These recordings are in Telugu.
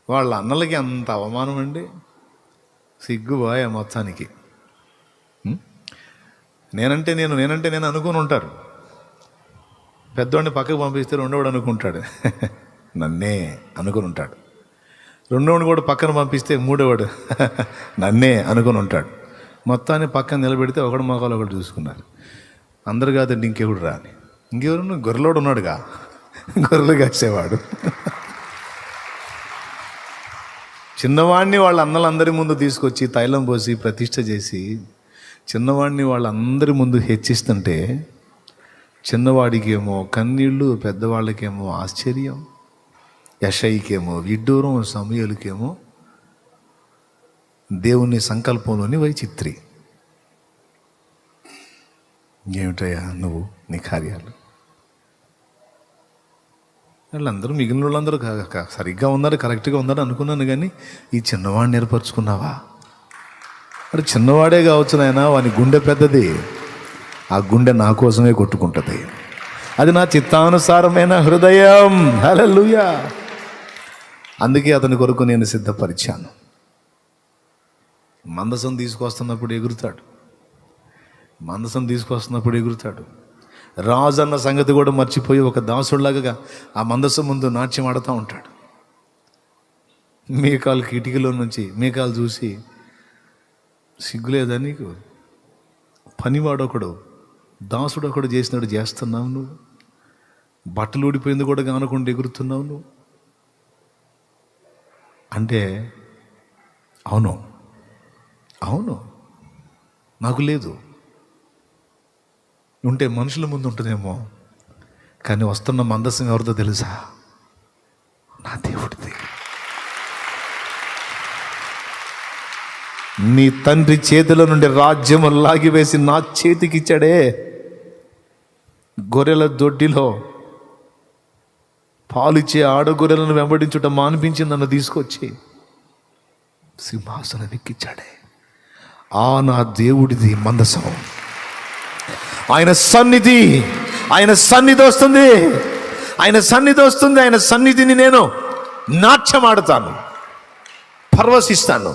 వాళ్ళ అన్నలకి అంత అవమానం అండి. సిగ్గుబాయ మొత్తానికి. నేనంటే నేను అనుకుని ఉంటారు. పెద్దవాడిని పక్కకు పంపిస్తే రెండోవాడు అనుకుంటాడు నన్నే అనుకుని ఉంటాడు. రెండోవాడిని కూడా పక్కన పంపిస్తే మూడోవాడు నన్నే అనుకుని ఉంటాడు. మొత్తాన్ని పక్కన నిలబెడితే ఒకడు మొక్కలు ఒకటి చూసుకున్నారు. అందరు కాదండి ఇంకెవడు రాని. ఇంకెవరు? గొర్రెలోడు ఉన్నాడుగా, గొర్రెలు కాసేవాడు. చిన్నవాడిని వాళ్ళ అన్నలందరి ముందు తీసుకొచ్చి తైలం పోసి ప్రతిష్ఠ చేసి చిన్నవాడిని వాళ్ళందరి ముందు హెచ్చిస్తుంటే చిన్నవాడికేమో కన్నీళ్ళు, పెద్దవాళ్ళకేమో ఆశ్చర్యం, యెషయికేమో విడ్డూరం, సమూయేలుకేమో దేవుని సంకల్పంలోని వైచిత్రి. ఏమిటయ్యా నువ్వు నీ కార్యాలు? వాళ్ళందరూ మిగిలిన వాళ్ళందరూ సరిగ్గా ఉన్నారు, కరెక్ట్గా ఉన్నారు అనుకున్నాను. కానీ ఈ చిన్నవాడిని ఏర్పరచుకున్నావా? మరి చిన్నవాడే కావచ్చు నాయనా, వాని గుండె పెద్దది. ఆ గుండె నా కోసమే కొట్టుకుంటుంది. అది నా చిత్తానుసారమైన హృదయం. హల్లెలూయా. అందుకే అతని కొరకు నేను సిద్ధపరిచాను. మందసం తీసుకొస్తున్నప్పుడు ఎగురుతాడు. రాజు అన్న సంగతి కూడా మర్చిపోయి ఒక దాసుడిలాగా ఆ మందసం ముందు నాట్యం ఆడుతూ ఉంటాడు. మీకాలు కిటికీలో నుంచి మీకాలు చూసి, సిగ్గులేదా నీకు? పనివాడొకడు, దాసుడు ఒకడు చేసినట్టు చేస్తున్నావు నువ్వు. బట్టలు ఊడిపోయింది కూడా కానకుండా ఎగురుతున్నావు నువ్వు అంటే, అవును నాకు లేదు. ఉంటే మనుషుల ముందు ఉంటుందేమో, కానీ వస్తున్న మందసం ఎవరిదో తెలుసా? నా దేవుడిది. నీ తండ్రి చేతిలో నుండి రాజ్యము లాగివేసి నా చేతికి ఇచ్చాడే. గొర్రెల దొడ్డిలో పాలిచ్చే ఆడగొర్రెలను వెంబడించుట మానిపించి నన్ను తీసుకొచ్చి సింహాసనం ఎక్కించాడే. నా దేవుడిది మందసం. ఆయన సన్నిధి వస్తుంది. ఆయన సన్నిధిని నేను నాట్యమాడుతాను, పరవశిస్తాను,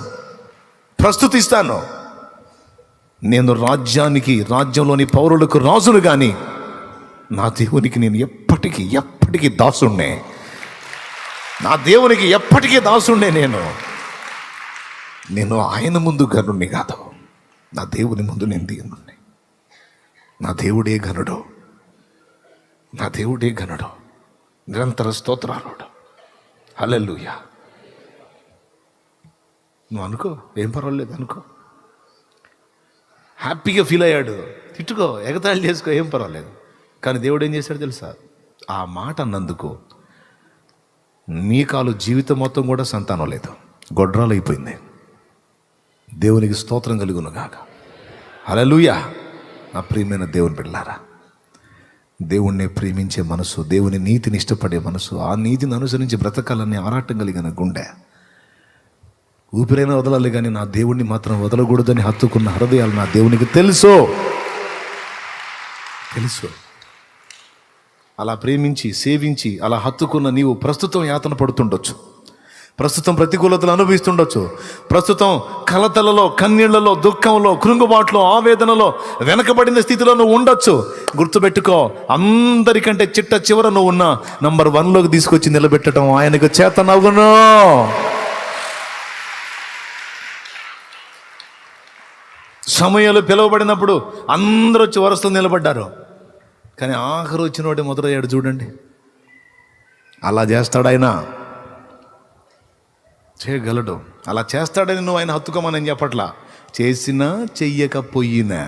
ప్రస్తుతిస్తాను. నేను రాజ్యంలోని పౌరులకు రాజును కానీ నా దేవునికి నేను ఎప్పటికీ దాసుణ్ణే. నా దేవునికి ఎప్పటికీ దాసుణ్ణే. నేను ఆయన ముందు ఘనుణ్ణి కాదు, నా దేవుని ముందు నేను దీనుణ్ణి. నా దేవుడే ఘనుడు, నిరంతర స్తోత్రాలుడు. హల్లెలూయా. నువ్వు అనుకో, ఏం పర్వాలేదు అనుకో. హ్యాపీగా ఫీల్ అయ్యాడు, తిట్టుకో, ఎగతాళి చేసుకో, ఏం పర్వాలేదు. కానీ దేవుడు ఏం చేశాడు తెలుసా? ఆ మాట అన్నందుకు మీకాలు జీవితం మొత్తం కూడా సంతానం లేదు, గొడ్రాలు అయిపోయింది. దేవునికి స్తోత్రం కలుగును గాక. హల్లెలూయా. నా ప్రియమైన దేవుని బిడ్డలారా, దేవుణ్ణి ప్రేమించే మనసు, దేవుని నీతిని ఇష్టపడే మనసు, ఆ నీతిని అనుసరించి బ్రతకాలని ఆరాటం కలిగిన గుండె, ఊపిరైనా వదలాలి కానీ నా దేవుణ్ణి మాత్రం వదలకూడదని హత్తుకున్న హృదయాలు నా దేవునికి తెలుసు. అలా ప్రేమించి సేవించి అలా హత్తుకున్న నీవు ప్రస్తుతం యాతన పడుతుండొచ్చు, ప్రస్తుతం ప్రతికూలతలు అనుభవిస్తుండొచ్చు, ప్రస్తుతం కలతలలో, కన్నీళ్లలో, దుఃఖంలో, కృంగుబాట్లో, ఆవేదనలో, వెనకబడిన స్థితిలో నువ్వు ఉండొచ్చు. గుర్తుపెట్టుకో, అందరికంటే చిట్ట చివర నువ్వు ఉన్న నంబర్ 1లోకి తీసుకొచ్చి నిలబెట్టడం ఆయనకు చేతనవును. సమయాలు పిలువబడినప్పుడు అందరూ వచ్చి వరుసలో నిలబడ్డారు, కానీ ఆఖరు వచ్చినోడే మొదలయ్యాడు. చూడండి, అలా చేస్తాడు ఆయన, చేయగలడు. అలా చేస్తాడని నువ్వు ఆయన హత్తుకోమని చెప్పట్లా. చేసినా చెయ్యకపోయినా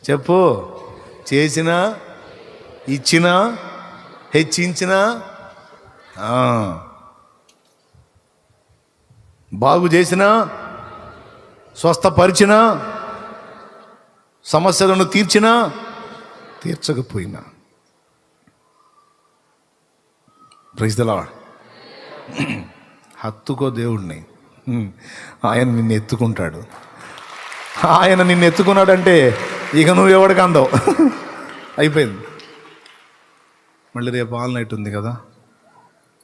చెప్పు చేసినా, ఇచ్చినా, హెచ్చించినా, బాగు చేసినా, స్వస్థపరిచినా, సమస్యలను తీర్చినా, తీర్చకపోయినా, ప్రైజ్ ది లార్డ్. హత్తుకో దేవుణ్ణి, ఆయన నిన్ను ఎత్తుకుంటాడు. ఆయన నిన్ను ఎత్తుకున్నాడంటే ఇక నువ్వు ఎవడికి అందవు, అయిపోయింది. మళ్ళీ రేపు ఆల్ నైట్ ఉంది కదా,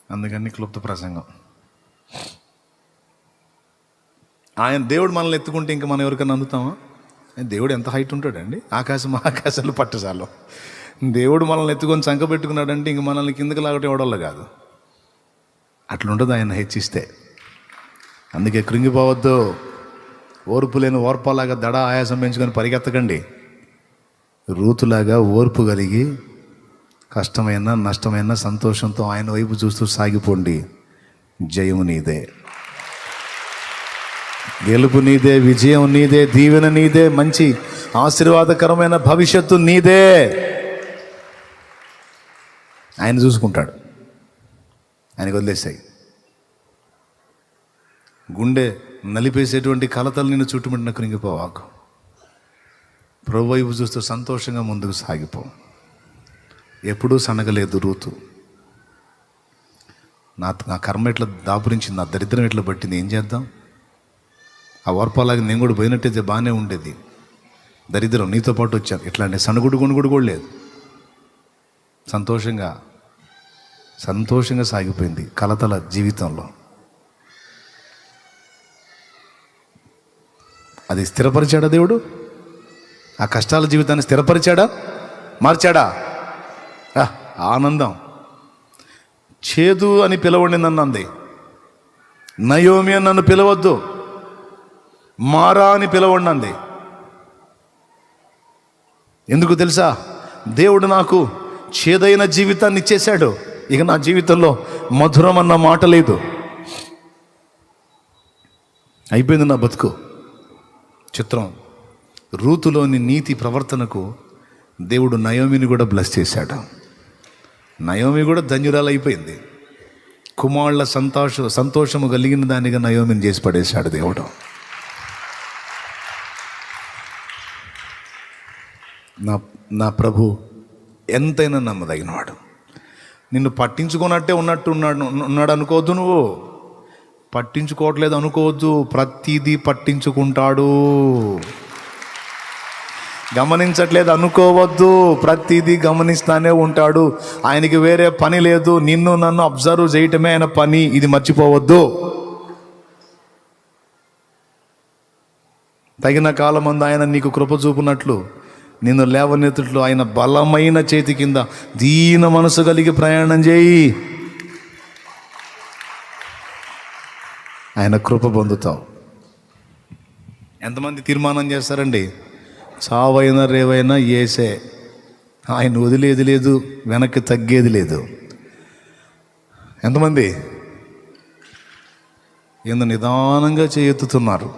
అందుకని క్లుప్త ప్రసంగం. ఆయన దేవుడు మనల్ని ఎత్తుకుంటే ఇంకా మనం ఎవరికైనా అందుతామా? దేవుడు ఎంత హైట్ ఉంటాడండి? ఆకాశాలు పట్టజాలం. దేవుడు మనల్ని ఎత్తుకొని చంక పెట్టుకున్నాడంటే ఇంక మనల్ని కిందకి లాగటం ఎవడోళ్ళ కాదు. అట్లుంటుంది ఆయన హెచ్చిస్తే. అందుకే కృంగిపోవద్దు. ఓర్పు లేని ఓర్పలాగా దడ ఆయాసం పెంచుకొని పరిగెత్తకండి. రూతులాగా ఓర్పు కలిగి కష్టమైన నష్టమైన సంతోషంతో ఆయన వైపు చూస్తూ సాగిపోండి. జయము నీదే, గెలుపు నీదే, విజయం నీదే, దీవెన నీదే, మంచి ఆశీర్వాదకరమైన భవిష్యత్తు నీదే. ఆయన చూసుకుంటాడు. ఆయనకు వదిలేసాయి. గుండె నలిపేసేటువంటి కలతలు నిన్ను చుట్టుముట్టిన కృంగిపోవాకు. ప్రభు వైపు చూస్తూ సంతోషంగా ముందుకు సాగిపో. ఎప్పుడూ సనగలేదు రూతు. నా కర్మ ఎట్లా దాపురించింది, నా దరిద్రం ఎట్లా పట్టింది, ఏం చేద్దాం? ఆ ఓర్పాలాగా నేను కూడా పోయినట్టయితే బాగానే ఉండేది. దరిద్రం నీతో పాటు వచ్చాను. ఇట్లాంటి సనుగుడు గుణుగుడు కూడా లేదు. సంతోషంగా సాగిపోయింది కలతల జీవితంలో. అది స్థిరపరిచాడా దేవుడు? ఆ కష్టాల జీవితాన్ని స్థిరపరిచాడా, మార్చాడా? ఆనందం. చేదు అని పిలవండి నన్నంది. నయోమి అని నన్ను పిలవద్దు, మారా అని పిలవండి అంది. ఎందుకు తెలుసా? దేవుడు నాకు చేదైన జీవితాన్ని ఇచ్చేశాడు. ఇక నా జీవితంలో మధురం అన్న మాట లేదు. అయిపోయింది నా బతుకు. చిత్రం, రూతులోని నీతి ప్రవర్తనకు దేవుడు నయోమిని కూడా బ్లెస్ చేశాడు. నయోమి కూడా ధన్యురాలు అయిపోయింది. కుమారుల సంతోషము కలిగిన దానిగా నయోమిని చేసి పడేశాడు దేవుడు. నా ప్రభు ఎంతైనా నమ్మదగినవాడు. నిన్ను పట్టించుకున్నట్టే ఉన్నాడు అనుకోవద్దు. నువ్వు పట్టించుకోవట్లేదు అనుకోవద్దు. ప్రతిదీ పట్టించుకుంటాడు. గమనించట్లేదు అనుకోవద్దు. ప్రతిదీ గమనిస్తానే ఉంటాడు. ఆయనకి వేరే పని లేదు. నిన్ను నన్ను అబ్జర్వ్ చేయటమే ఆయన పని. ఇది మర్చిపోవద్దు. తగిన కాలమందు ఆయన నీకు కృప చూపునట్లు, నిన్ను లేవనెత్తుట్లు ఆయన బలమైన చేతి కింద దీన మనసు కలిగి ప్రయాణం చేయి. ఆయన కృప పొందుతావు. ఎంతమంది తీర్మానం చేస్తారండి? చావైనా రేవైనా ఏసే. ఆయన వదిలేది లేదు, వెనక్కి తగ్గేది లేదు. ఎంతమంది ఏందో నిదానంగా చేయెత్తుతున్నారు?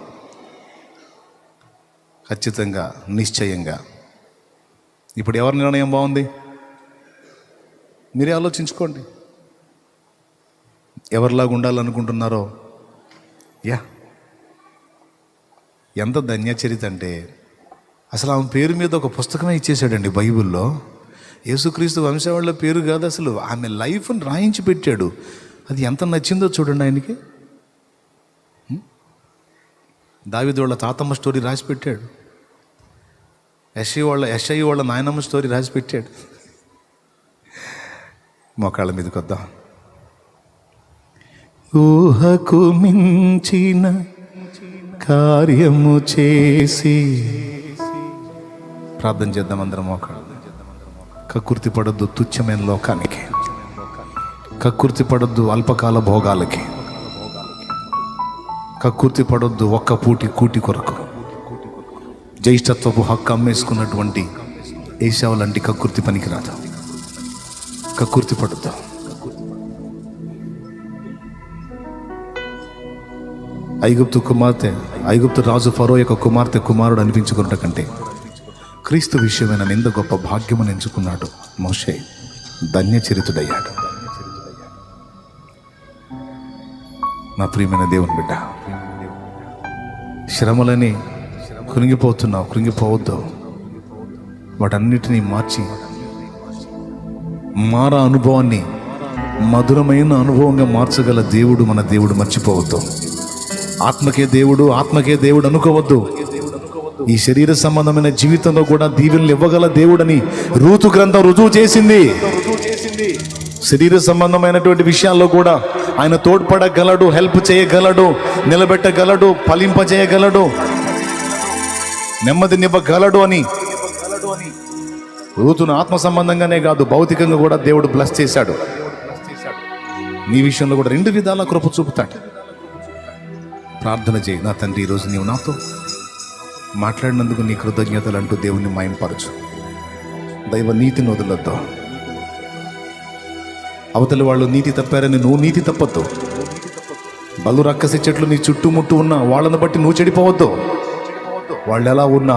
ఖచ్చితంగా, నిశ్చయంగా. ఇప్పుడు ఎవరి నిర్ణయం బాగుంది? మీరే ఆలోచించుకోండి. ఎవరిలాగా ఉండాలనుకుంటున్నారో. ఎంత ధన్యచరిత అంటే అసలు ఆమె పేరు మీద ఒక పుస్తకమే ఇచ్చేసాడండి బైబిల్లో. యేసుక్రీస్తు వంశావళిలో పేరు కాదు, అసలు ఆమె లైఫ్ని రాయించి పెట్టాడు. అది ఎంత నచ్చిందో చూడండి ఆయనకి. దావీదు వాళ్ళ తాతమ్మ స్టోరీ రాసి పెట్టాడు. యెషయి వాళ్ళ నాయనమ్మ స్టోరీ రాసి పెట్టాడు. మోకాళ్ళ మీదకి వద్దాం. ఊహకు మించిన కార్యము చేసి ప్రార్థన చేద్దాం అందరం. మోకాళ్ళ కక్కుర్తి పడొద్దు తుచ్చమైన లోకానికి. కక్కుర్తి పడొద్దు అల్పకాల భోగాలకి. కక్కుర్తి పడొద్దు ఒక్క కూటి కొరకు. జ్యేష్ఠత్వపు హక్కు అమ్మేసుకున్నటువంటి ఏశావు లాంటి కక్కుర్తి పనికిరాదు. కక్కుర్తి పడొద్దు. ఐగుప్తు రాజు ఫరో యొక్క కుమారుడు అనిపించుకున్నట కంటే క్రీస్తు విషయమైన నింద గొప్ప భాగ్యమును ఎంచుకున్నాడు మోషే. ధన్యచరితుడయ్యాడు. నా ప్రియమైన దేవుని బిడ్డ, శ్రమలని కృంగిపోవద్దు. వాటన్నిటినీ మార్చి మారా అనుభవాన్ని మధురమైన అనుభవంగా మార్చగల దేవుడు మన దేవుడు. మర్చిపోవద్దు. ఆత్మకే దేవుడు అనుకోవద్దు. ఈ శరీర సంబంధమైన జీవితంలో కూడా దీవెనలు ఇవ్వగల దేవుడని రూతు గ్రంథం రుజువు చేసింది. శరీర సంబంధమైనటువంటి విషయాల్లో కూడా ఆయన తోడ్పడగలడు, హెల్ప్ చేయగలడు, నిలబెట్టగలడు, ఫలింపజేయగలడు, నెమ్మదినివ్వగలడు అని రూతును ఆత్మ సంబంధంగానే కాదు భౌతికంగా కూడా దేవుడు బ్లెస్ చేశాడు. నీ విషయంలో కూడా 2 విధాల కృప చూపుతాడు. ప్రార్థన చేయి, నా తండ్రి ఈరోజు నీవు నాతో మాట్లాడినందుకు నీ కృతజ్ఞతలు అంటూ దేవుణ్ణి మాయంపరచు. దైవ నీతిని వదలొద్దు. అవతలి వాళ్ళు నీతి తప్పారని నువ్వు నీతి తప్పొద్దు. బలు రక్కసి చెట్లు నీ చుట్టుముట్టు ఉన్నా వాళ్ళని బట్టి నువ్వు చెడిపోవద్దు. వాళ్ళు ఎలా ఉన్నా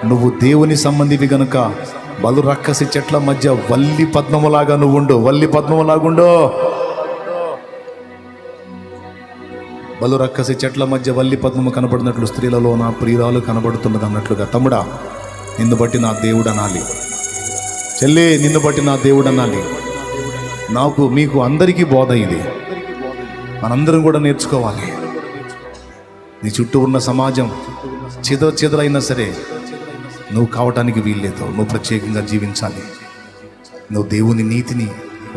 నువ్వు దేవుని సంబంధివి గనుక బలు రక్కసి చెట్ల మధ్య వల్లి పద్మములాగా నువ్వు ఉండు. వల్లి పద్మములాగుండో. బలు రక్కసి చెట్ల మధ్య వల్లి పద్మము కనబడినట్లు స్త్రీలలో నా ప్రియురాలు కనబడుతున్నది అన్నట్లుగా తమ్ముడా, నిన్ను బట్టి నా దేవుడు అనాలి. చెల్లి, నిన్ను బట్టి నా దేవుడు అనాలి. నాకు మీకు అందరికీ బోధ ఇది. మనందరం కూడా నేర్చుకోవాలి. నీ చుట్టూ ఉన్న సమాజం చెదరైనా సరే నువ్వు కావటానికి వీల్లేదు. నువ్వు ప్రత్యేకంగా జీవించాలి. నువ్వు దేవుని నీతిని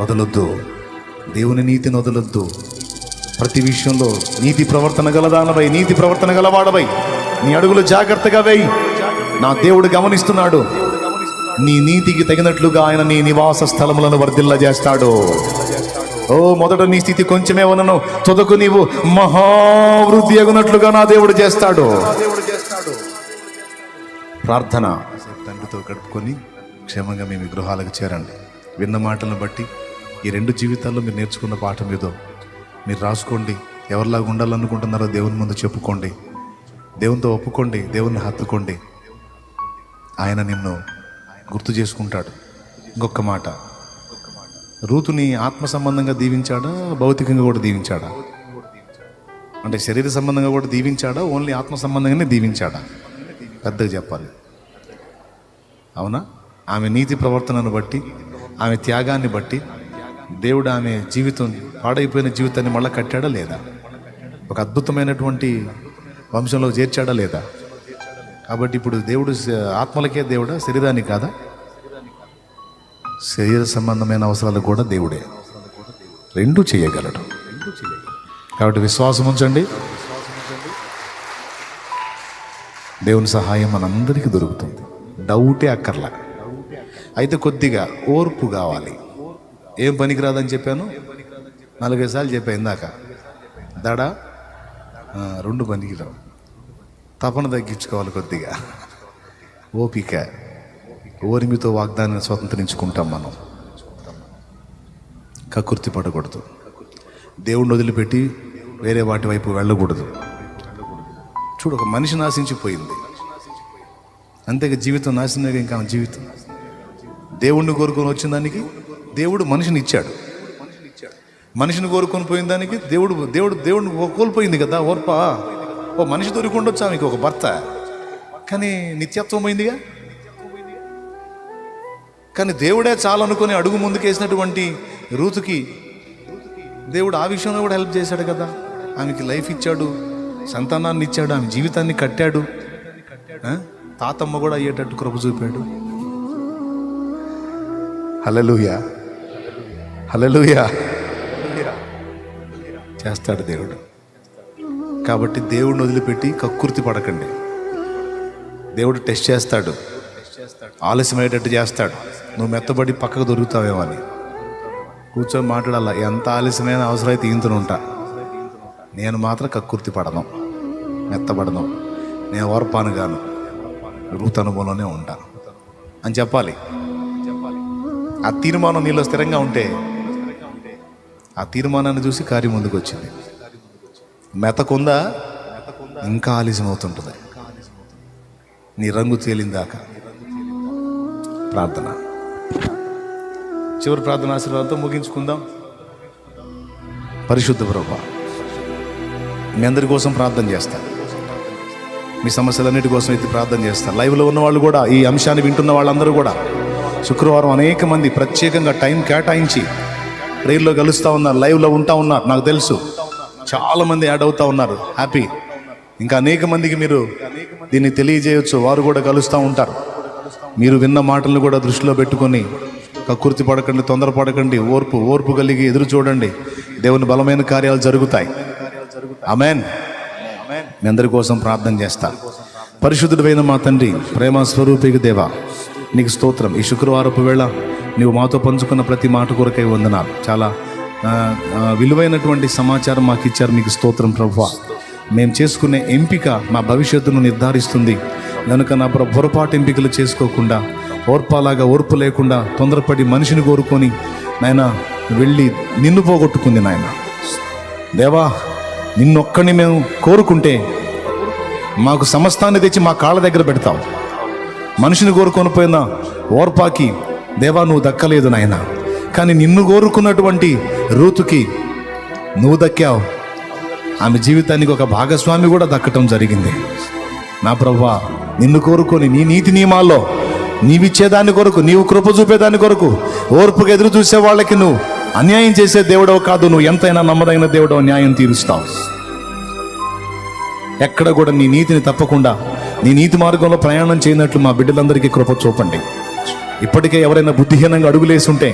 వదలొద్దు. దేవుని నీతిని వదలొద్దు. ప్రతి విషయంలో నీతి ప్రవర్తన గలదానవై, నీతి ప్రవర్తన గలవాడవై నీ అడుగులు జాగ్రత్తగా వేయి. నా దేవుడు గమనిస్తున్నాడు. నీ నీతికి తగినట్లుగా ఆయన నీ నివాస స్థలములను వర్ధిల్లజేస్తాడు. ఓ మొదట నీ స్థితి కొంచెమే ఉన్నను, తుదకు నీవు మహావృద్ధి అగునట్లుగా నా దేవుడు చేస్తాడు. ప్రార్థన తండ్రితో గడుపుకొని క్షేమంగా మీ గృహాలకు చేరండి. విన్న మాటలను బట్టి ఈ 2 జీవితాల్లో మీరు నేర్చుకున్న పాఠం ఏదో మీరు రాసుకోండి. ఎవరిలాగా ఉండాలనుకుంటున్నారో దేవుని ముందు చెప్పుకోండి. దేవునితో ఒప్పుకోండి. దేవుని హత్తుకోండి. ఆయన నిన్ను గుర్తు చేసుకుంటాడు. ఇంకొక మాట, రూతుని ఆత్మ సంబంధంగా దీవించాడా, భౌతికంగా కూడా దీవించాడా? అంటే శరీర సంబంధంగా కూడా దీవించాడా, ఓన్లీ ఆత్మ సంబంధంగానే దీవించాడా? పెద్దగా చెప్పాలి. అవునా? ఆమె నీతి ప్రవర్తనను బట్టి, ఆమె త్యాగాన్ని బట్టి దేవుడు ఆమె జీవితం, పాడైపోయిన జీవితాన్ని మళ్ళీ కట్టాడా లేదా? ఒక అద్భుతమైనటువంటి వంశంలో చేర్చాడా లేదా? కాబట్టి ఇప్పుడు దేవుడు ఆత్మలకే దేవుడా, శరీరానికి కాదా? శరీర సంబంధమైన అవసరాలు కూడా దేవుడే. 2 చేయగలడు. కాబట్టి విశ్వాసం ఉంచండి. దేవుని సహాయం మనందరికీ దొరుకుతుంది. డౌటే అక్కర్లా. అయితే కొద్దిగా ఓర్పు కావాలి. ఏం పనికిరాదని చెప్పాను, 4-5 సార్లు చెప్పాను ఇందాక. దడ 2 పనికిరావు. తపన తగ్గించుకోవాలి కొద్దిగా. ఓపిక, ఓరిమితో వాగ్దానాన్ని స్వతంత్రించుకుంటాం మనం. కకుర్తి పడకూడదు. దేవుణ్ణి వదిలిపెట్టి వేరే వాటి వైపు వెళ్ళకూడదు. చూడు, ఒక మనిషి నాశించిపోయింది, అంతేగా జీవితం నాశనమే. ఇంకా జీవితం దేవుణ్ణి కోరుకొని వచ్చిన దానికి దేవుడు మనిషిని ఇచ్చాడు. మనిషిని కోరుకొని పోయిన దానికి దేవుడిని కోల్పోయింది కదా ఓర్ప. ఓ మనిషి దొరికొండొచ్చు ఆమెకి ఒక భర్త, కానీ నిత్యత్వం పోయిందిగా. కానీ దేవుడే చాలనుకొని అడుగు ముందుకేసినటువంటి రూతుకి దేవుడు ఆ విషయంలో కూడా హెల్ప్ చేశాడు కదా. ఆమెకి లైఫ్ ఇచ్చాడు, సంతానాన్ని ఇచ్చాడు, ఆమె జీవితాన్ని కట్టాడు. తాతమ్మ కూడా అయ్యేటట్టు కృప చూపాడు. హల్లెలూయా, హల్లెలూయా. చేస్తాడు దేవుడు. కాబట్టి దేవుడిని వదిలిపెట్టి కక్కుర్తి పడకండి. దేవుడు టెస్ట్ చేస్తాడు, ఆలస్యమయ్యేటట్టు చేస్తాడు. నువ్వు మెత్తబడి పక్కకు దొరుకుతావేమో అని కూర్చొని మాట్లాడాల. ఎంత ఆలస్యమైన అవసరమైతే ఈంతను ఉంటా. నేను మాత్రం కక్కుర్తి పడను, మెత్తబడను. నేను ఓర్పాను గాను, రూత్ అనుభవంలోనే ఉంటాను అని చెప్పాలి. ఆ తీర్మానం నీలో స్థిరంగా ఉంటే ఆ తీర్మానాన్ని చూసి కార్యం ముందుకు వచ్చింది. మెతకుందా ఇంకా ఆలస్యం అవుతుంటుంది నీ రంగు తేలిందాక. ప్రార్థన, చివరి ప్రార్థన ఆశీర్వాదంతో ముగించుకుందాం. పరిశుద్ధ ప్రభువా, మీ అందరి కోసం ప్రార్థన చేస్తాను. మీ సమస్యలన్నిటి కోసం అయితే ప్రార్థన చేస్తాను. లైవ్లో ఉన్న వాళ్ళు కూడా, ఈ అంశాన్ని వింటున్న వాళ్ళందరూ కూడా శుక్రవారం అనేక మంది ప్రత్యేకంగా టైం కేటాయించి ప్రేయర్లో కలుస్తూ ఉన్నారు, లైవ్లో ఉంటా ఉన్నారు. నాకు తెలుసు చాలామంది యాడ్ అవుతూ ఉన్నారు. హ్యాపీ. ఇంకా అనేక మందికి మీరు దీన్ని తెలియజేయవచ్చు, వారు కూడా కలుస్తూ ఉంటారు. మీరు విన్న మాటలను కూడా దృష్టిలో పెట్టుకొని కక్కుర్తి పడకండి, తొందరపడకండి, ఓర్పు కలిగి ఎదురు చూడండి. దేవుని బలమైన కార్యాలు జరుగుతాయి. ఆమేన్. మీ అందరి కోసం ప్రార్థన చేస్తా. పరిశుద్ధుడైన మా తండ్రి, ప్రేమ స్వరూపికి దేవా, నీకు స్తోత్రం. ఈ శుక్రవారపు వేళ నీవు మాతో పంచుకున్న ప్రతి మాట కొరకై వందనాలు. చాలా విలువైనటువంటి సమాచారం మాకు ఇచ్చారు. మీకు స్తోత్రం ప్రభువా. మేము చేసుకునే ఎంపిక మా భవిష్యత్తును నిర్ధారిస్తుంది కనుక నా పొరపాటు ఎంపికలు చేసుకోకుండా, ఓర్పు లేకుండా తొందరపడి మనిషిని కోరుకొని నాయన వెళ్ళి నిన్ను పోగొట్టుకుంది నాయన. దేవా, నిన్నొక్కడిని మేము కోరుకుంటే మాకు సమస్తాన్ని తెచ్చి మా కాళ్ళ దగ్గర పెడతావు. మనిషిని కోరుకొని పోయిన ఓర్పాకి దేవా నువ్వు దక్కలేదు నాయన. కానీ నిన్ను కోరుకున్నటువంటి రూతుకి నువ్వు దక్కావు. ఆమె జీవితానికి ఒక భాగస్వామి కూడా దక్కటం జరిగింది. నా ప్రభువా, నిన్ను కోరుకొని నీ నీతి నియమాల్లో నీవిచ్చేదాన్ని కొరకు, నీవు కృప చూపేదాన్ని కొరకు ఓర్పుకు ఎదురు చూసే వాళ్ళకి నువ్వు అన్యాయం చేసే దేవుడవు కాదు. నువ్వు ఎంతైనా నమ్మదగిన దేవుడవు, న్యాయం తీరుస్తావు. ఎక్కడ కూడా నీ నీతిని తప్పకుండా నీ నీతి మార్గంలో ప్రయాణం చేయనట్లు మా బిడ్డలందరికీ కృప చూపండి. ఇప్పటికే ఎవరైనా బుద్ధిహీనంగా అడుగులేసి ఉంటే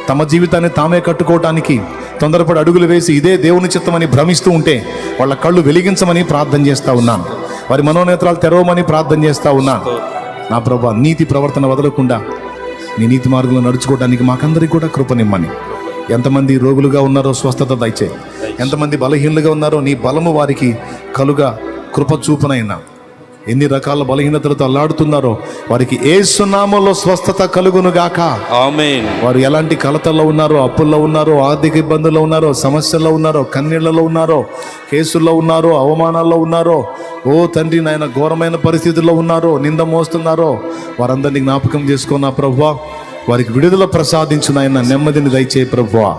తమ జీవితాన్ని తామే కట్టుకోవటానికి తొందరపడి అడుగులు వేసి ఇదే దేవుని చిత్తమని భ్రమిస్తూ ఉంటే వాళ్ళ కళ్ళు వెలిగించమని ప్రార్థన చేస్తూ ఉన్నాను. వారి మనోనేత్రాలు తెరవమని ప్రార్థన చేస్తూ ఉన్నాను. నా ప్రభువా, నీతి ప్రవర్తన వదలకుండా నీ నీతి మార్గంలో నడుచుకోవడానికి మాకందరికీ కూడా కృపనిమ్మని. ఎంతమంది రోగులుగా ఉన్నారో స్వస్థత దయచేయి. ఎంతమంది బలహీనులుగా ఉన్నారో నీ బలము వారికి కలుగా కృప చూపునైనా. ఎన్ని రకాల బలహీనతలతో అల్లాడుతున్నారో వారికి యేసు నామములో స్వస్థత కలుగును గాక. ఆమేన్. వారు ఎలాంటి కలతల్లో ఉన్నారో, అప్పుల్లో ఉన్నారో, ఆర్థిక ఇబ్బందుల్లో ఉన్నారో, సమస్యల్లో ఉన్నారో, కన్నీళ్లలో ఉన్నారో, కేసుల్లో ఉన్నారో, అవమానాల్లో ఉన్నారో, ఓ తండ్రి నాయన ఘోరమైన పరిస్థితుల్లో ఉన్నారో, నింద మోస్తున్నారో, వారందరినీ జ్ఞాపకం చేసుకున్న ప్రభువా, వారికి విడుదల ప్రసాదించు నాయన. నెమ్మదిని దయచే ప్రభువా.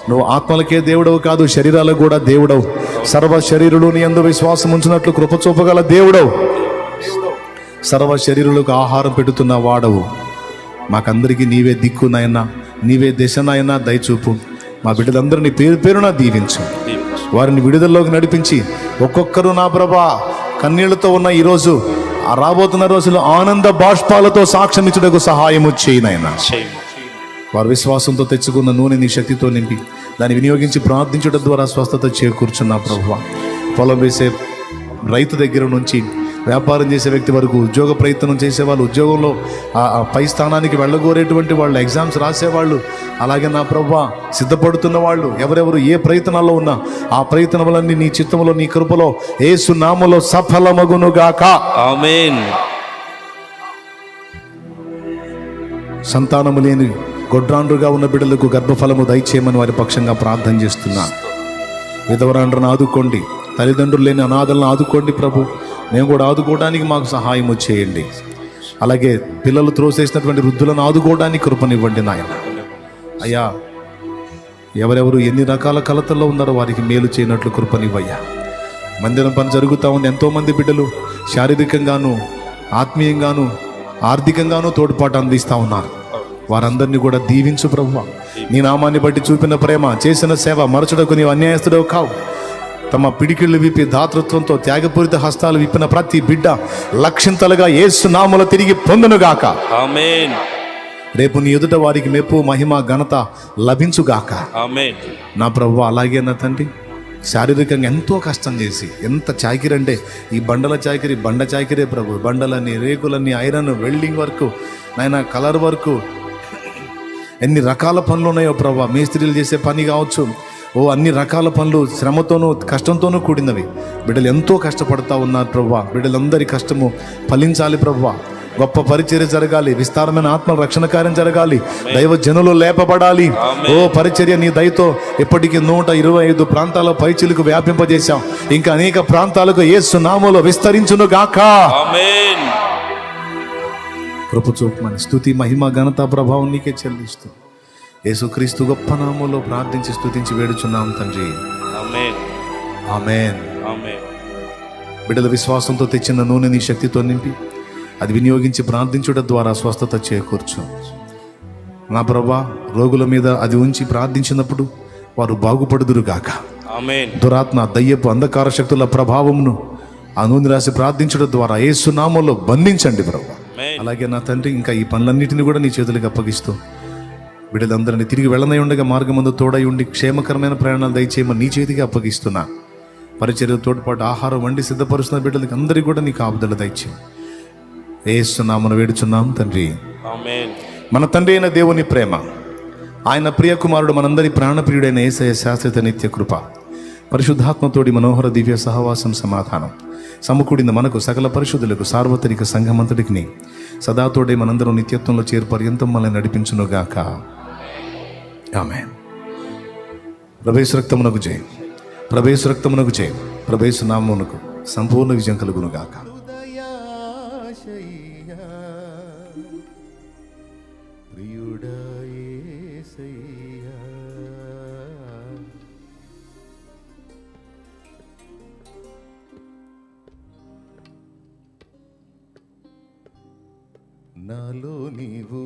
నువ్వు ఆత్మలకే దేవుడవు కాదు, శరీరాలకు కూడా దేవుడవు. సర్వ శరీరులు నీ యందు విశ్వాసం ఉంచినట్లు కృప చూపగల దేవుడవు. సర్వ శరీరులకు ఆహారం పెడుతున్న వాడవు. మాకందరికీ నీవే దిక్కు నాయన, నీవే దిశ నాయన. దయచూపు. మా బిడ్డలందరినీ పేరు పేరున దీవించు. వారిని విడుదలలోకి నడిపించి ఒక్కొక్కరు నా ప్రభా కన్నీళ్లతో ఉన్న ఈరోజు ఆ రాబోతున్న రోజుల్లో ఆనంద బాష్పాలతో సాక్ష్యం ఇచ్చుటకు సహాయము చేయి నాయనా. వారు విశ్వాసంతో తెచ్చుకున్న నూనె నీ శక్తితో నింపి దాన్ని వినియోగించి ప్రార్థించడం ద్వారా స్వస్థత చేకూర్చున్నా ప్రభువా. పొలం వేసే రైతు దగ్గర నుంచి వ్యాపారం చేసే వ్యక్తి వరకు, ఉద్యోగ ప్రయత్నం చేసేవాళ్ళు, ఉద్యోగంలో పై స్థానానికి వెళ్ళగోరేటువంటి వాళ్ళు, ఎగ్జామ్స్ రాసేవాళ్ళు, అలాగే నా ప్రభువా సిద్ధపడుతున్న వాళ్ళు, ఎవరెవరు ఏ ప్రయత్నాల్లో ఉన్నా ఆ ప్రయత్నములన్నీ నీ చిత్తములో, నీ కృపలో, యేసు నామములో సఫలమగునుగాక. ఆమేన్. సంతానము లేని గొడ్రాండ్రుగా ఉన్న బిడ్డలకు గర్భఫలము దయచేయమని వారి పక్షంగా ప్రార్థన చేస్తున్నాను. విధవరాండ్రను ఆదుకోండి, తల్లిదండ్రులు లేని అనాథలను ఆదుకోండి ప్రభు. మేము కూడా ఆదుకోవడానికి మాకు సహాయం చేయండి. అలాగే పిల్లలు త్రోసేసినటువంటి వృద్ధులను ఆదుకోవడానికి కృపనివ్వండి నాయన. అయ్యా, ఎవరెవరు ఎన్ని రకాల కలతల్లో ఉన్నారో వారికి మేలు చేయనట్లు కృపనివ్వయ్యా. మందిరం పని జరుగుతూ ఉంది. ఎంతోమంది బిడ్డలు శారీరకంగాను, ఆత్మీయంగాను, ఆర్థికంగాను తోడ్పాటు అందిస్తూ ఉన్నారు. వారందరినీ కూడా దీవించు ప్రభువా. నీ నామాన్ని బట్టి చూపిన ప్రేమ, చేసిన సేవ మరచుటకు నీవు అన్యాయస్తుడవు కావు. తమ పిడికిళ్ళు విప్పి దాతృత్వంతో త్యాగపూరిత హస్తాలు విప్పిన ప్రతి బిడ్డ లక్షింతలుగా యేసు నామములో తిరిగి పొందునుగాక. ఆమేన్. రేపు నీ ఎదుట వారికి మెప్పు, మహిమ, ఘనత లభించుగాక. ఆమేన్. నా ప్రభువా, అలాగే నా తండ్రి, శారీరకంగా ఎంతో కష్టం చేసి, ఎంత చాకిరి అంటే ఈ బండ చాకిరే ప్రభు. బండలన్నీ, రేకులన్నీ, ఐరన్, వెల్డింగ్ వర్క్ నాయన, కలర్ వర్క్, ఎన్ని రకాల పనులు ఉన్నాయో ప్రభు. మేస్త్రీలు చేసే పని కావచ్చు, అన్ని రకాల పనులు శ్రమతోనూ కష్టంతోనూ కూడినవి. బిడ్డలు ఎంతో కష్టపడతా ఉన్నారు ప్రభువా. బిడ్డలందరి కష్టము ఫలించాలి ప్రభువా. గొప్ప పరిచర్య జరగాలి, విస్తారమైన ఆత్మ రక్షణ కార్యం జరగాలి, దైవ జనులు లేపబడాలి. పరిచర్య నీ దయతో ఇప్పటికీ 125 ప్రాంతాల పైచిలకు వ్యాపింపజేశాం. ఇంకా అనేక ప్రాంతాలకు యేసు నామములో విస్తరించును గాక. ఆమేన్. కృప చూపమని స్తుతి, మహిమ, ఘనత, ప్రభావం నీకే చెల్లిస్తూ యేసుక్రీస్తు గొప్ప నామములో ప్రార్థించి స్తుతించి వేడుచున్నాం తండ్రి. ఆమేన్. ఆమేన్. ఆమేన్. బిడ్డల విశ్వాసంతో తెచ్చిన నూనె నీ శక్తితో నింపి అది వినియోగించి ప్రార్థించుట ద్వారా స్వస్థత చేకూర్చు నా ప్రభువా. రోగుల మీద అది ఉంచి ప్రార్థించినప్పుడు వారు బాగుపడుదురుగాక. ఆమేన్. దురాత్మ, దయ్యపు, అంధకార శక్తుల ప్రభావమును ఆ నూనె రాసి ప్రార్థించడం ద్వారా యేసు నామములో బంధించండి ప్రభువా. అలాగే నా తండ్రి, ఇంకా ఈ పనులన్నిటిని కూడా నీ చేతులకు అప్పగిస్తూ బిడ్డలందరినీ తిరిగి వెళ్ళనై ఉండగా మార్గమందు తోడై ఉండి క్షేమకరమైన ప్రయాణాలు దయచేయమని నీ చేతికి అప్పగిస్తున్నా. పరిచర్యతో పాటు ఆహారం వండి సిద్ధపరుస్తున్న బిడ్డలకి అందరికీ కూడా నీ కాపుదల దయచేయం. యేసునామమున వేడుచున్నాం తండ్రి, ఆమేన్. మన తండ్రి అయిన దేవుని ప్రేమ, ఆయన ప్రియ కుమారుడు మనందరి ప్రాణప్రియుడైన యేసయ్య శాశ్వత నిత్య కృప, పరిశుద్ధాత్మతోడి మనోహర దివ్య సహవాసం సమాధానం సమకూడిన మనకు సకల పరిశుద్ధులకు సార్వత్రిక సంఘమంతటికి సదాతోడే మనందరం నిత్యత్వంలో చేరు పర్యంతం మనల్ని నడిపించునుగాక. ఆమేన్. ప్రభేసు రక్తమునకు జయం, ప్రభేసు రక్తమునకు జయం, ప్రభేసు నామమునకు సంపూర్ణ విజయం కలుగునుగాక. నాలో నీవు,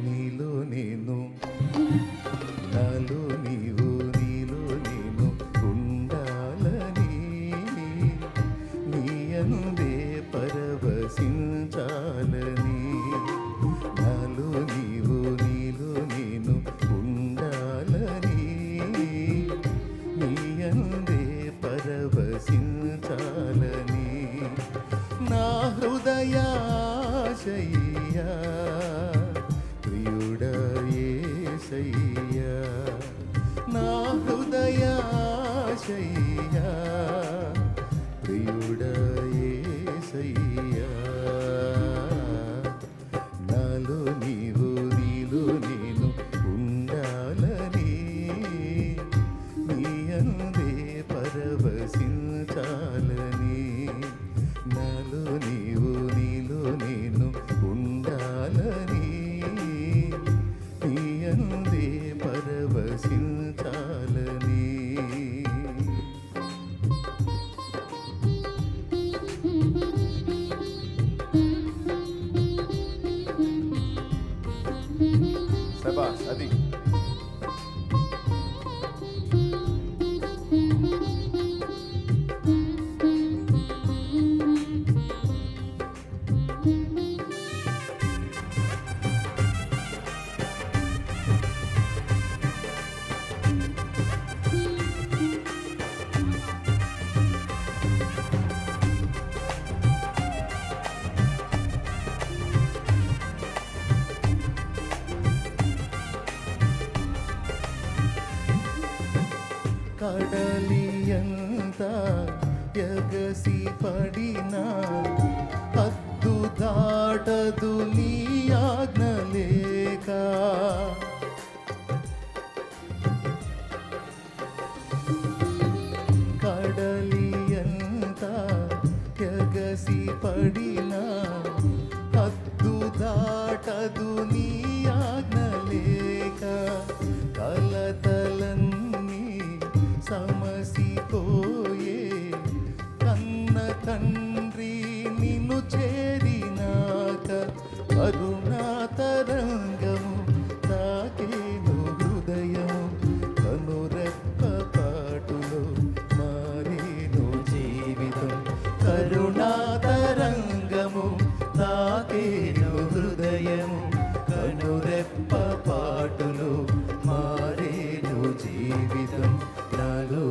నీలో నేను, నాలో నీవు, నీలో నేను ఉండాలని, నీ అందే పరవశించాలని. నాలో నీవు, నీలో నేను ఉండాలని, నీ అందే పరవశించాలని. నా హృదయాశయ్యా ప్రియుడా యేసయ్యా, నా హృదయాశయ్యా ప్రియుడా యేసయ్యా. నాలో నీవు, నీలో నేను ఉండాలని, నీ అందే పరవశించాలని. నాలో నీవు, నీలో నేను ఉండాలని, నీ అందే పరవశించాలని. శభాష్, అది కడలియంత ఎగసి పడినా హద్దు దాటదు నీ ఆజ్ఞ లేక. కడలియంత ఎగసి పడినా హద్దు దాటదు నీ ఆజ్ఞ లేక. కలతలన్నీ సమసిపోయే కన్న తండ్రి నిన్ను చేరినాక, కరుణా తరంగము తాకేను హృదయము, కనురెప్ప పాటులో మారేను జీవితం. కరుణా తరంగము తాకేను హృదయము, కనురెప్ప పాటులో మారేను జీవితం. నాలో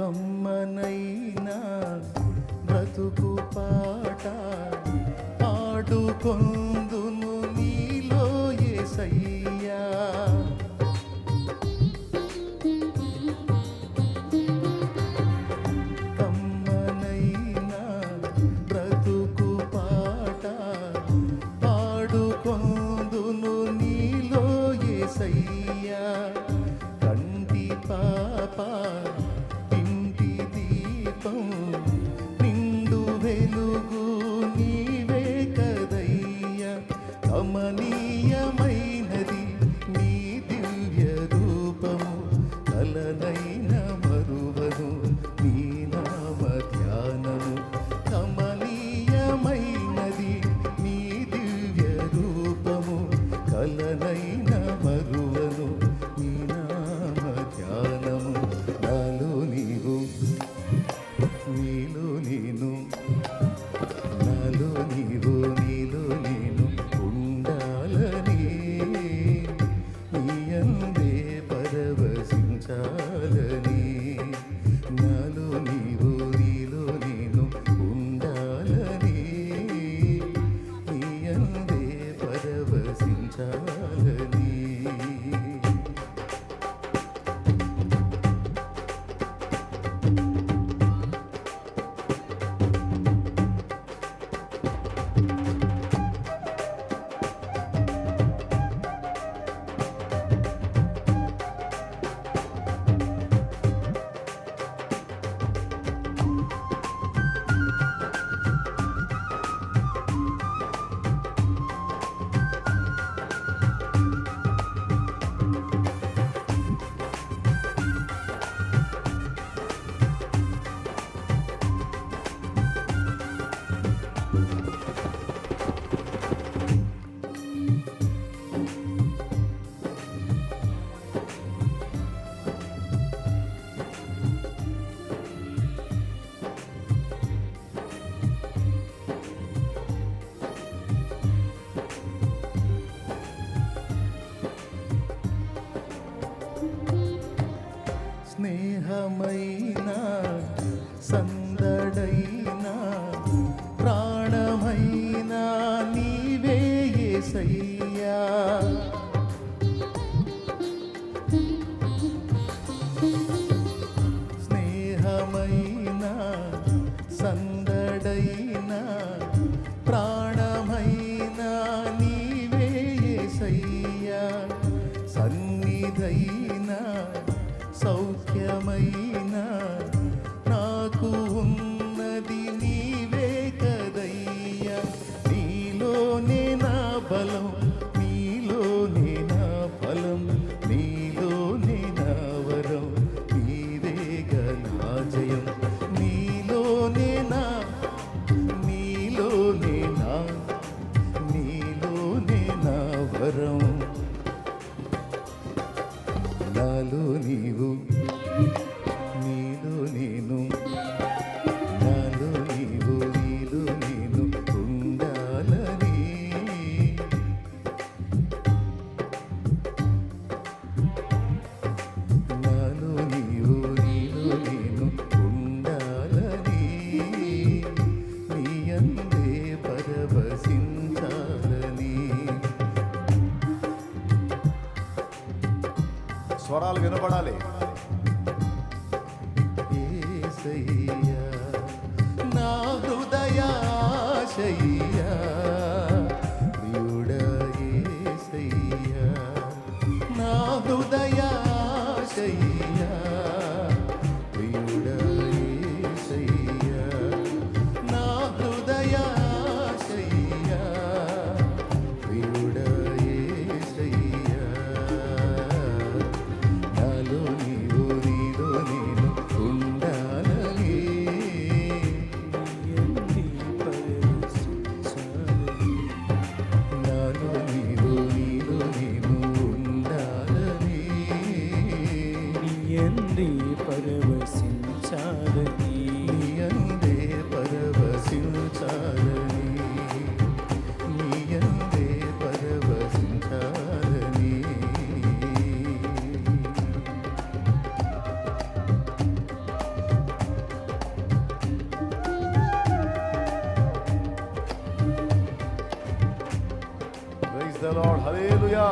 కమ్మనైనా బ్రతుకు పాట పాడుకొందును నీలో యేసయ్యా. కమ్మనైనా బ్రతుకు పాట పాడుకొందును నీలో యేసయ్యా. కంటి పాప ఇంటి దీపం నిండు వెలుగు నీవే కదయ్యా. కమనీయమైనది నీ దివ్య రూపము కలనైన మరువను నీ నామ ధ్యానము. కమనీయమైనది నీ దివ్య రూపము కలనైన మరువను నీ నామ ధ్యానము. నాలో నీవు నీలో నేను, నాలో నీవు నీలో నేను ఉండాలని నీ అందే పరవశించాలని. నాలో నీవు నీలో నేను ఉండాలని నీ అందే పరవశించాలని. స్నేహమైనా సందడైనా ప్రాణమైనా నీవే యేసయ్యా. స్నేహమైనా సందడైనా ప్రాణమైనా నీవే యేసయ్యా. సన్నిధైనా సౌఖ్యమైనా నాకు ఉన్నది నీవే కదయ్యా. నీలోనే నా బలం నీలోనే నా ఫలం నీలోనే నా వరం నీదే నా జయం. నీలోనే నా నీలోనే నా నీలోనే నా వరం. నాలో నీవు నీలో నేను, నాలో నీవు నీలో నేను ఉండాలని. నాలో నీవు నీలో నేను ఉండాలని నీ అందే పరవశించాలని. స్వరాలు వినపడాలి. యేసయ్యా నా హృదయాశయ్యా ప్రియుడా యేసయ్యా. నా హృదయాశయ్యా ప్రియుడా యేసయ్యా. నా హృదయాశయ్యా ప్రియుడా యేసయ్యా. నాలో నీవు నీలో నేను ఉండాలని నాలో నీవు నీలో నేను ఉండాలని ఎండి పరవశించాలని నీ అందే పరవశించాలని నీ అందే పరవశించాలని. The lord. హల్లెలూయా.